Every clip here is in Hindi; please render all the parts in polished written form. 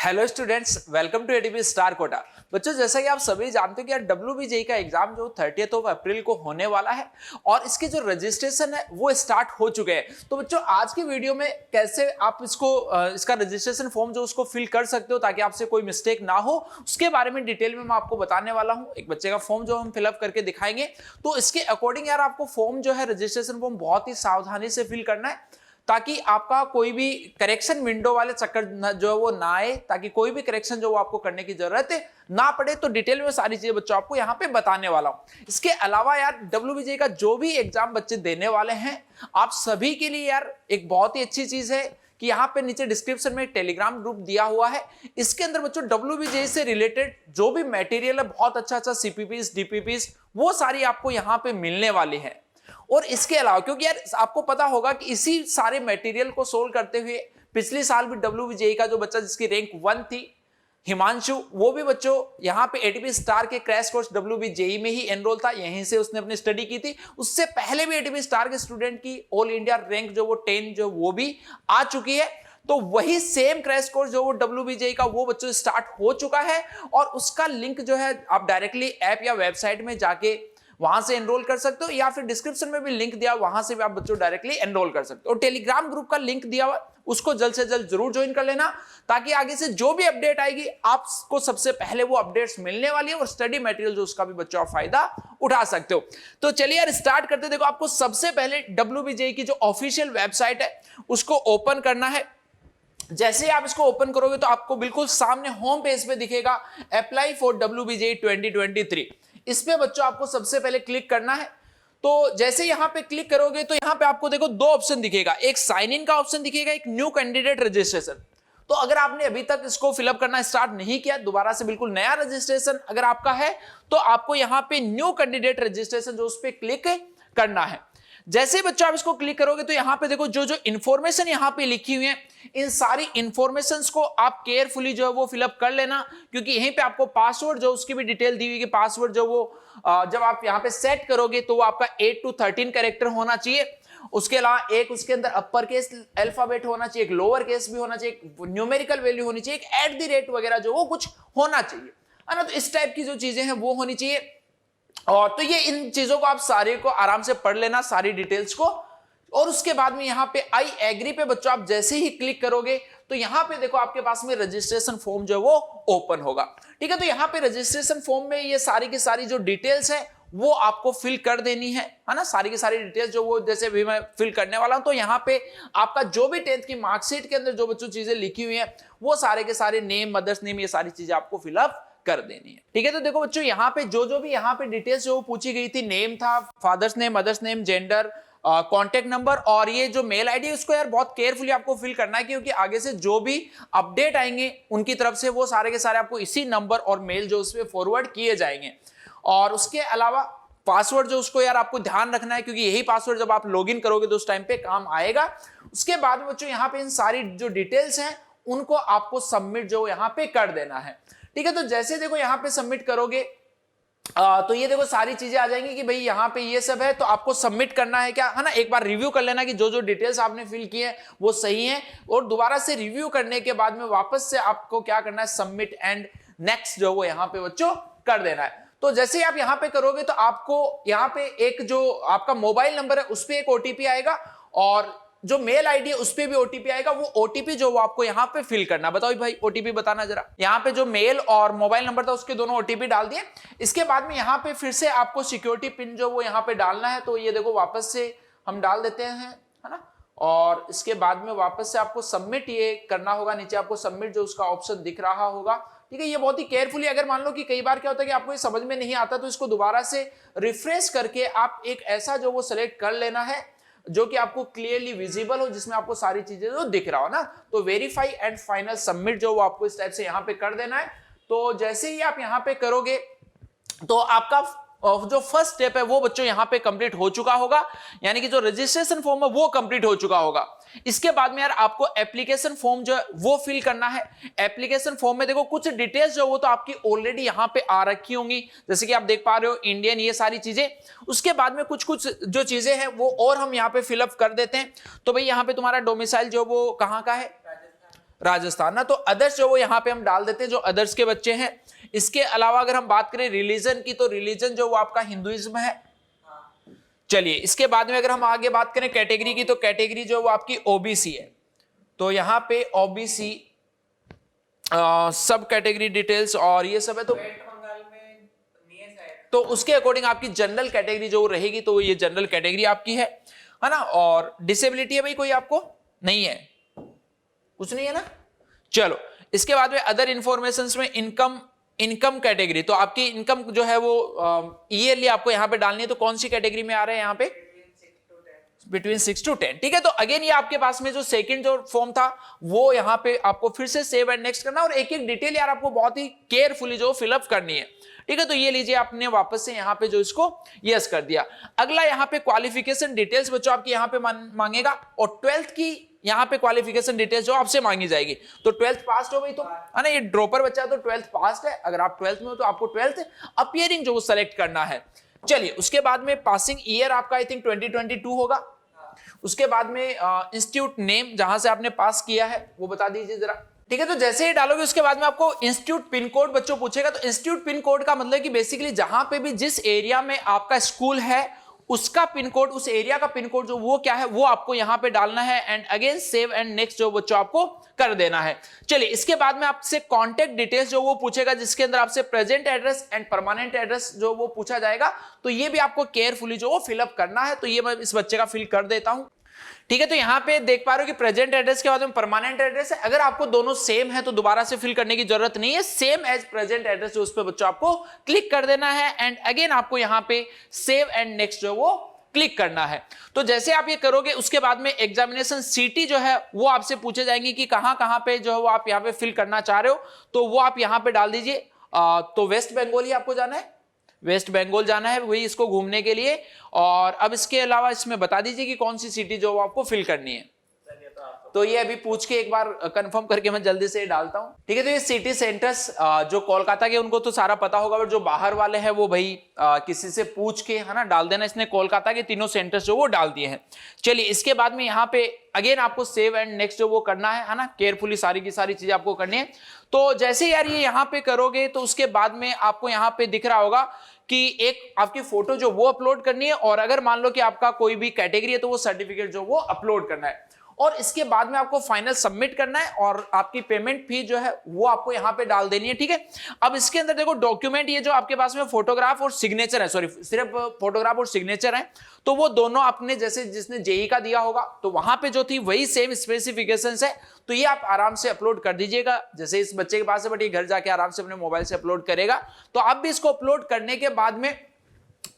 Hello students, welcome to ATP star Kota. बच्चों, जैसा कि आप सभी जानते हो कि यार WBJE का एग्जाम जो 30 अप्रैल को होने वाला है और इसके जो रजिस्ट्रेशन है वो स्टार्ट हो चुके हैं। तो बच्चों, आज की वीडियो में कैसे आप इसका रजिस्ट्रेशन फॉर्म जो उसको फिल कर सकते हो ताकि आपसे कोई मिस्टेक ना हो, उसके बारे में डिटेल में मैं आपको बताने वाला हूँ। एक बच्चे का फॉर्म जो हम फिलअप करके दिखाएंगे, तो इसके अकॉर्डिंग यार आपको फॉर्म जो है, रजिस्ट्रेशन फॉर्म बहुत ही सावधानी से फिल करना है ताकि आपका कोई भी करेक्शन विंडो वाले चक्कर जो वो ना आए, ताकि कोई भी करेक्शन जो वो आपको करने की जरूरत ना पड़े। तो डिटेल में सारी चीजें बच्चों आपको यहाँ पे बताने वाला हूँ। इसके अलावा यार WBJE का जो भी एग्जाम बच्चे देने वाले हैं, आप सभी के लिए यार एक बहुत ही अच्छी चीज है कि यहाँ पे नीचे डिस्क्रिप्शन में एक टेलीग्राम ग्रुप दिया हुआ है। इसके अंदर बच्चों WBJE से रिलेटेड जो भी मटेरियल है, बहुत अच्छा CPPs DPPs, वो सारी आपको यहाँ पे मिलने वाली है। और इसके अलावा क्योंकि यार आपको पता होगा कि इसी सारे मटेरियल को सोल्व करते हुए पिछले साल भी WBJE का जो बच्चा जिसकी रैंक 1 थी, हिमांशु, वो भी बच्चों यहाँ पे एटीपी स्टार के क्रैश कोर्स WBJE में ही एनरोल था, यहीं से उसने अपनी स्टडी की थी। उससे पहले भी एटीपी स्टार के स्टूडेंट की ऑल इंडिया रैंक जो वो 10 जो वो भी आ चुकी है। तो वही सेम क्रैश कोर्स जो वो WBJE का वो बच्चों स्टार्ट हो चुका है और उसका लिंक जो है आप डायरेक्टली ऐप या वेबसाइट में जाके वहां से एनरोल कर सकते हो, या फिर डिस्क्रिप्शन में भी लिंक दिया, वहां से भी आप बच्चों डायरेक्टली एनरोल कर सकते हो। और टेलीग्राम ग्रुप का लिंक दिया हुआ, उसको जल्द से जल्द जरूर ज्वाइन कर लेना ताकि आगे से जो भी अपडेट आएगी आपको सबसे पहले वो अपडेट्स मिलने वाली है और स्टडी मटेरियल जो उसका भी बच्चों आप फायदा उठा सकते हो। तो चलिए यार स्टार्ट करते। देखो, आपको सबसे पहले WBJE की जो ऑफिशियल वेबसाइट है उसको ओपन करना है। जैसे आप इसको ओपन करोगे तो आपको बिल्कुल सामने होम पेज पे दिखेगा अप्लाई फॉर WBJE 2023। इस पे बच्चों आपको सबसे पहले क्लिक करना है। तो जैसे यहां पे क्लिक करोगे तो यहां पे आपको देखो दो ऑप्शन दिखेगा, एक साइन इन का ऑप्शन दिखेगा, एक न्यू कैंडिडेट रजिस्ट्रेशन। तो अगर आपने अभी तक इसको फिलअप करना स्टार्ट नहीं किया, दोबारा से बिल्कुल नया रजिस्ट्रेशन अगर आपका है तो आपको यहां पे न्यू कैंडिडेट रजिस्ट्रेशन जो उस पर क्लिक करना है। जैसे ही बच्चों आप इसको क्लिक करोगे तो यहां पे देखो जो जो इंफॉर्मेशन यहां पे लिखी हुई है, इन सारी इंफॉर्मेशंस को आप केयरफुली जो है वो फिलअप कर लेना, क्योंकि यहीं पे आपको पासवर्ड जो उसकी भी डिटेल दी हुई है कि पासवर्ड जो वो जब आप यहां पे सेट करोगे तो वो आपका 8 to 13 कैरेक्टर होना चाहिए। उसके अलावा एक उसके अंदर अपर केस अल्फाबेट होना चाहिए, एक लोअर केस भी होना चाहिए, एक न्यूमेरिकल वैल्यू होनी चाहिए, एक @ वगैरह जो वो कुछ होना चाहिए, है ना। तो इस टाइप की जो चीजें हैं वो होनी चाहिए। और तो ये इन चीजों को आप सारे को आराम से पढ़ लेना, सारी डिटेल्स को। और उसके बाद में यहां पे आई एग्री पे बच्चों आप जैसे ही क्लिक करोगे तो यहां पे देखो आपके पास में रजिस्ट्रेशन फॉर्म जो है वो ओपन होगा। ठीक है, तो यहां पे रजिस्ट्रेशन फॉर्म में ये सारी की सारी जो डिटेल्स है वो आपको फिल कर देनी है ना। सारी की सारी डिटेल्स जो वो जैसे भी मैं फिल करने वाला हूं, तो यहां पे आपका जो भी 10th की मार्कशीट के अंदर जो बच्चों चीजें लिखी हुई है वो सारे के सारे नेम, मदर्स नेम, ये सारी चीजें आपको फिलअप कर देनी है। ठीक है, तो देखो बच्चों यहाँ पे जो भी यहाँ पे डिटेल्स जो पूछी गई थी, नेम था, father's name, mother's name, gender, contact number और ये जो मेल आईडी, उसको यार बहुत केयरफुली आपको फिल करना है, क्योंकि आगे से जो भी अपडेट आएंगे उनकी तरफ से वो सारे के सारे आपको इसी नंबर और मेल जो उसमें फॉरवर्ड किए जाएंगे। और उसके अलावा पासवर्ड जो उसको यार आपको ध्यान रखना है, क्योंकि यही पासवर्ड जब आप लॉगिन करोगे तो उस टाइम पे काम आएगा। उसके बाद में बच्चों यहाँ पे इन सारी जो डिटेल्स हैं उनको आपको सबमिट जो यहाँ पे कर देना है। ठीक है, तो जैसे देखो यहाँ पे सबमिट करोगे तो ये देखो सारी चीजें आ जाएंगी कि भाई यहाँ पे ये सब है, तो आपको सबमिट करना है क्या, है ना। एक बार रिव्यू कर लेना कि जो जो डिटेल्स आपने फिल की है वो सही है, और दोबारा से रिव्यू करने के बाद में वापस से आपको क्या करना है, सबमिट एंड नेक्स्ट जो वो यहाँ पे बच्चों कर देना है। तो जैसे ही आप यहाँ पे करोगे तो आपको यहाँ पे एक जो आपका मोबाइल नंबर है उस पर एक OTP आएगा, और जो मेल आईडी है उस पे भी OTP आएगा। वो OTP जो वो आपको यहाँ पे फिल करना। बताओ भाई OTP बताना जरा। यहाँ पे जो मेल और मोबाइल नंबर था उसके दोनों OTP डाल दिए। इसके बाद में यहाँ पे फिर से आपको सिक्योरिटी पिन जो वो यहाँ पे डालना है, तो ये देखो वापस से हम डाल देते हैं, है ना। और इसके बाद में वापस से आपको सबमिट ये करना होगा। नीचे आपको सबमिट जो उसका ऑप्शन दिख रहा होगा। ठीक है, ये बहुत ही केयरफुली, अगर मान लो कि कई बार क्या होता है कि आपको ये समझ में नहीं आता, तो इसको दोबारा से रिफ्रेश करके आप एक ऐसा जो वो सिलेक्ट कर लेना है जो कि आपको क्लियरली विजिबल हो, जिसमें आपको सारी चीजें जो दिख रहा हो ना। तो वेरीफाई एंड फाइनल सबमिट जो वो आपको इस टाइप से यहाँ पे कर देना है। तो जैसे ही आप यहाँ पे करोगे तो आपका जो फर्स्ट स्टेप है वो बच्चों यहाँ पे कंप्लीट हो चुका होगा, यानी कि जो रजिस्ट्रेशन फॉर्म है वो कंप्लीट हो चुका होगा। इसके बाद में यार आपको एप्लीकेशन फॉर्म जो है वो फिल करना है। एप्लीकेशन फॉर्म में देखो कुछ डिटेल्स जो वो तो आपकी ऑलरेडी यहाँ पे आ रखी होंगी, जैसे कि आप देख पा रहे हो इंडियन, ये सारी चीजें। उसके बाद में कुछ कुछ जो चीजें हैं वो और हम यहाँ पे फिलअप कर देते हैं। तो भाई यहाँ पे तुम्हारा डोमिसाइल जो वो कहाँ का है, राजस्थान ना, तो अदर्स जो वो यहाँ पे हम डाल देते हैं जो अदर्स के बच्चे हैं। इसके अलावा अगर हम बात करें रिलीजन की, तो रिलीजन जो वो आपका हिंदुइज्म है। चलिए इसके बाद में अगर हम आगे बात करें कैटेगरी की, तो कैटेगरी जो वो आपकी ओबीसी है। तो यहाँ पे ओबीसी सब कैटेगरी डिटेल्स और ये सब है, तो उसके अकॉर्डिंग आपकी जनरल कैटेगरी जो रहेगी, तो ये जनरल कैटेगरी आपकी है ना। और डिसेबिलिटी है भाई कोई आपको नहीं है, कुछ नहीं है ना। चलो इसके बाद में अदर इंफॉर्मेशंस में इनकम कैटेगरी, तो आपकी इनकम जो है वो ईयरली आपको यहां पे डालनी है। तो कौन सी कैटेगरी में आ रहे हैं यहाँ पे? Between 6 to 10। ठीक है, तो अगेन ये आपके पास में जो सेकंड जो फॉर्म था वो यहाँ पे आपको फिर से सेव एंड नेक्स्ट करना, और एक एक डिटेल यार आपको बहुत ही केयरफुली जो फिलअप करनी है। ठीक है, तो ये लीजिए आपने वापस से यहाँ पे जो इसको यस कर दिया। अगला यहाँ पे क्वालिफिकेशन डिटेल्स बच्चों आपकी यहाँ पे मांगेगा, और 12th की यहाँ पे क्वालिफिकेशन डिटेल्स जो आपसे मांगी जाएगी। तो 12th पास हो गई तो है ना, ये ड्रॉपर बच्चा तो 12th पास है। अगर आप 12th में हो तो आपको 12th अपीयरिंग जो सेलेक्ट करना है। चलिए उसके बाद में पासिंग ईयर आपका आई थिंक 2022 होगा। उसके बाद में इंस्टीट्यूट नेम जहां से आपने पास किया है वो बता दीजिए जरा। ठीक है, तो जैसे ही डालोगे उसके बाद में आपको इंस्टीट्यूट पिन कोड बच्चों पूछेगा। तो इंस्टीट्यूट पिन कोड का मतलब कि बेसिकली जहां पे भी जिस एरिया में आपका स्कूल है उसका पिन कोड, उस एरिया का पिन कोड जो वो क्या है वो आपको यहां पे डालना है, and again save and next जो बच्चों आपको कर देना है। चलिए इसके बाद में आपसे कॉन्टेक्ट डिटेल्स जो वो पूछेगा, जिसके अंदर आपसे present address and permanent address जो वो पूछा जाएगा। तो ये भी आपको केयरफुली जो वो फिलअप करना है। तो ये मैं इस बच्चे का फिल कर देता हूं। ठीक है, तो यहां पे देख पा रहे हो कि प्रेजेंट एड्रेस के बाद में परमानेंट एड्रेस है। अगर आपको दोनों सेम है तो दोबारा से फिल करने की जरूरत नहीं है। सेम एज प्रेजेंट एड्रेस जो उस पे बच्चों आपको क्लिक कर देना है, एंड अगेन आपको यहां पे सेव एंड नेक्स्ट जो वो क्लिक करना है। तो जैसे आप ये करोगे उसके बाद में एग्जामिनेशन सिटी जो है वो आपसे पूछे जाएंगे कि कहां पे जो है वो आप यहां पे फिल करना चाह रहे हो, तो वो आप यहां पे डाल दीजिए। तो वेस्ट बंगाल ही आपको जाना है, वेस्ट बंगाल जाना है वही इसको घूमने के लिए। और अब इसके अलावा इसमें बता दीजिए कि कौन सी सिटी जो आपको फिल करनी है। तो ये अभी पूछ के एक बार कंफर्म करके मैं जल्दी से डालता हूं। ठीक है, तो ये सिटी सेंटर्स जो कोलकाता के उनको तो सारा पता होगा, बट जो बाहर वाले हैं वो भाई किसी से पूछ के है ना डाल देना। इसने कोलकाता के तीनों सेंटर्स जो वो डाल दिए हैं। चलिए इसके बाद में यहाँ पे अगेन आपको सेव एंड नेक्स्ट जो वो करना है ना, केयरफुली सारी की सारी चीजें आपको करनी है। तो जैसे यार ये यहाँ पे करोगे तो उसके बाद में आपको यहाँ पे दिख रहा होगा कि एक आपकी फोटो जो वो अपलोड करनी है, और अगर मान लो कि आपका कोई भी कैटेगरी है तो वो सर्टिफिकेट जो वो अपलोड करना है, और इसके बाद में आपको फाइनल सबमिट करना है, और आपकी पेमेंट फी जो है वो आपको यहां पे डाल देनी है। ठीक है, अब इसके अंदर देखो डॉक्यूमेंट ये जो आपके पास में फोटोग्राफ और सिग्नेचर है, सॉरी सिर्फ फोटोग्राफ और सिग्नेचर है, तो वो दोनों आपने जैसे जिसने जेई का दिया होगा तो वहां पे जो थी वही सेम स्पेसिफिकेशंस है। तो ये आप आराम से अपलोड कर दीजिएगा जैसे इस बच्चे के पास है, बट ये घर जाके आराम से अपने मोबाइल से अपलोड करेगा। तो आप भी इसको अपलोड करने के बाद में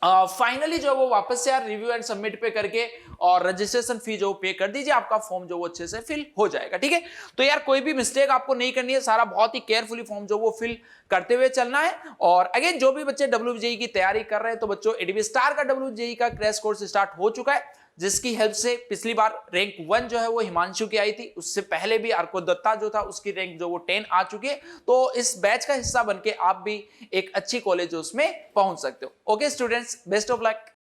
फाइनली जो वो वापस से यार रिव्यू एंड सबमिट पे करके और रजिस्ट्रेशन फी जो पे कर दीजिए, आपका फॉर्म जो वो अच्छे से फिल हो जाएगा। ठीक है, तो यार कोई भी मिस्टेक आपको नहीं करनी है, सारा बहुत ही केयरफुली फॉर्म जो वो फिल करते हुए चलना है। और अगेन जो भी बच्चे WJEE की तैयारी कर रहे हैं, तो बच्चों एडीबी स्टार का WJEE का क्रैश कोर्स स्टार्ट हो चुका है, जिसकी हेल्प से पिछली बार रैंक 1 जो है वो हिमांशु की आई थी, उससे पहले भी अर्को दत्ता जो था उसकी रैंक जो वो 10 आ चुकी है। तो इस बैच का हिस्सा बनके आप भी एक अच्छी कॉलेज उसमें पहुंच सकते हो। Okay students, best of luck.